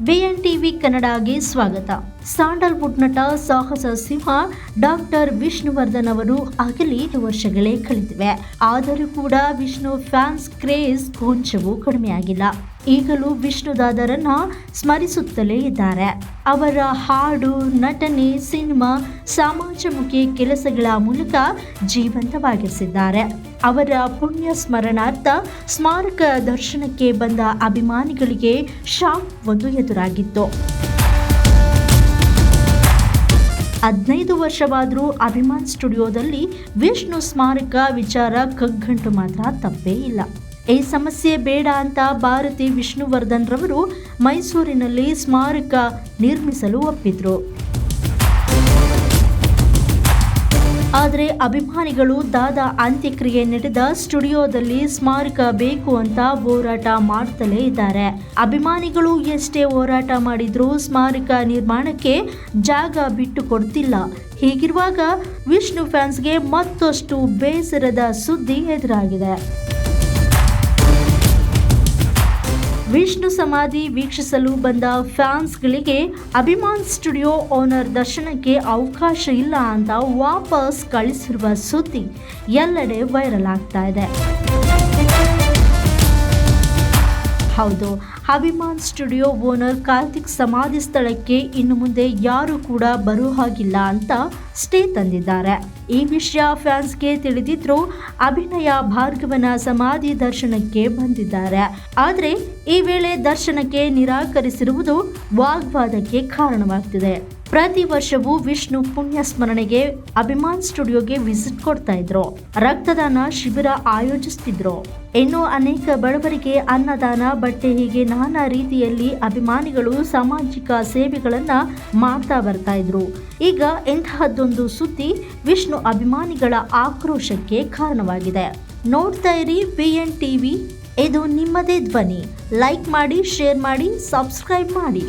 BN TV ಕನ್ನಡಗೆ ಸ್ವಾಗತ. Sandalwood ನಟ ಸಾಹಸ ಸಿಂಹ ಡಾಕ್ಟರ್ ವಿಷ್ಣುವರ್ಧನ್ ಅವರು ಆಗಲಿ ವರ್ಷಗಳೇ ಕಳೆದಿವೆ. ಆದರೂ ಕೂಡ ವಿಷ್ಣು ಫ್ಯಾನ್ಸ್ ಕ್ರೇಜ್ ಕೊಂಚವೂ ಕಡಿಮೆಯಾಗಿಲ್ಲ. ಈಗಲೂ ವಿಷ್ಣುದಾದರನ್ನ ಸ್ಮರಿಸುತ್ತಲೇ ಇದ್ದಾರೆ. ಅವರ ಹಾಡು, ನಟನೆ, ಸಿನಿಮಾ, ಸಮಾಜಮುಖಿ ಕೆಲಸಗಳ ಮೂಲಕ ಜೀವಂತವಾಗಿರಿಸಿದ್ದಾರೆ. ಅವರ ಪುಣ್ಯ ಸ್ಮರಣಾರ್ಥ ಸ್ಮಾರಕ ದರ್ಶನಕ್ಕೆ ಬಂದ ಅಭಿಮಾನಿಗಳಿಗೆ ಶಾಕ್ ಒಂದು ಎದುರಾಗಿತ್ತು. 15 ವರ್ಷವಾದರೂ ಅಭಿಮಾನ್ ಸ್ಟುಡಿಯೋದಲ್ಲಿ ವಿಷ್ಣು ಸ್ಮಾರಕ ವಿಚಾರ ಕಗ್ಗಂಟು ಮಾತ್ರ ತಪ್ಪೇ ಇಲ್ಲ. ಈ ಸಮಸ್ಯೆ ಬೇಡ ಅಂತ ಭಾರತಿ ವಿಷ್ಣುವರ್ಧನ್ ರವರು ಮೈಸೂರಿನಲ್ಲಿ ಸ್ಮಾರಕ ನಿರ್ಮಿಸಲು ಒಪ್ಪಿದ್ರು. ಆದರೆ ಅಭಿಮಾನಿಗಳು ದಾದಾ ಅಂತ್ಯಕ್ರಿಯೆ ನಡೆದ ಸ್ಟುಡಿಯೋದಲ್ಲಿ ಸ್ಮಾರಕ ಬೇಕು ಅಂತ ಹೋರಾಟ ಮಾಡ್ತಲೇ ಇದ್ದಾರೆ. ಅಭಿಮಾನಿಗಳು ಎಷ್ಟೇ ಹೋರಾಟ ಮಾಡಿದ್ರೂ ಸ್ಮಾರಕ ನಿರ್ಮಾಣಕ್ಕೆ ಜಾಗ ಬಿಟ್ಟು ಕೊಡ್ತಿಲ್ಲ. ಹೀಗಿರುವಾಗ ವಿಷ್ಣು ಫ್ಯಾನ್ಸ್ಗೆ ಮತ್ತಷ್ಟು ಬೇಸರದ ಸುದ್ದಿ ಎದುರಾಗಿದೆ. ವಿಷ್ಣು ಸಮಾಧಿ ವೀಕ್ಷಿಸಲು ಬಂದ ಫ್ಯಾನ್ಸ್ಗಳಿಗೆ ಅಭಿಮಾನ್ ಸ್ಟುಡಿಯೋ ಓನರ್ ದರ್ಶನಕ್ಕೆ ಅವಕಾಶ ಇಲ್ಲ ಅಂತ ವಾಪಸ್ ಕಳಿಸಿರುವ ಸುದ್ದಿ ಎಲ್ಲೆಡೆ ವೈರಲ್ ಆಗ್ತಾ ಇದೆ. ಹೌದು, ಅಭಿಮಾನ್ ಸ್ಟುಡಿಯೋ ಓನರ್ ಕಾರ್ತಿಕ್ ಸಮಾಧಿ ಸ್ಥಳಕ್ಕೆ ಇನ್ನು ಮುಂದೆ ಯಾರು ಕೂಡ ಬರೋ ಹಾಗಿಲ್ಲ ಅಂತ ಸ್ಟೇ ತಂದಿದ್ದಾರೆ. ಈ ವಿಷಯ ಫ್ಯಾನ್ಸ್ಗೆ ತಿಳಿದಿದ್ರು ಅಭಿನಯ ಭಾರ್ಗವನ ಸಮಾಧಿ ದರ್ಶನಕ್ಕೆ ಬಂದಿದ್ದಾರೆ. ಆದರೆ ಈ ವೇಳೆ ದರ್ಶನಕ್ಕೆ ನಿರಾಕರಿಸಿರುವುದು ವಾಗ್ವಾದಕ್ಕೆ ಕಾರಣವಾಗ್ತಿದೆ. ಪ್ರತಿ ವರ್ಷವೂ ವಿಷ್ಣು ಪುಣ್ಯ ಸ್ಮರಣೆಗೆ ಅಭಿಮಾನ್ ಸ್ಟುಡಿಯೋಗೆ ವಿಸಿಟ್ ಕೊಡ್ತಾ ಇದ್ರು. ರಕ್ತದಾನ ಶಿಬಿರ ಆಯೋಜಿಸ್ತಿದ್ರು. ಇನ್ನು ಅನೇಕ ಬಡವರಿಗೆ ಅನ್ನದಾನ, ಬಟ್ಟೆ ಹೀಗೆ ನಾನಾ ರೀತಿಯಲ್ಲಿ ಅಭಿಮಾನಿಗಳು ಸಾಮಾಜಿಕ ಸೇವೆಗಳನ್ನ ಮಾಡ್ತಾ ಬರ್ತಾ ಇದ್ರು. ಈಗ ಇಂತಹದ್ದೊಂದು ಸುದ್ದಿ ವಿಷ್ಣು ಅಭಿಮಾನಿಗಳ ಆಕ್ರೋಶಕ್ಕೆ ಕಾರಣವಾಗಿದೆ. ನೋಡ್ತಾ ಇರಿ BN ಟಿವಿ, ಇದು ನಿಮ್ಮದೇ ಧ್ವನಿ. ಲೈಕ್ ಮಾಡಿ, ಶೇರ್ ಮಾಡಿ, ಸಬ್ಸ್ಕ್ರೈಬ್ ಮಾಡಿ.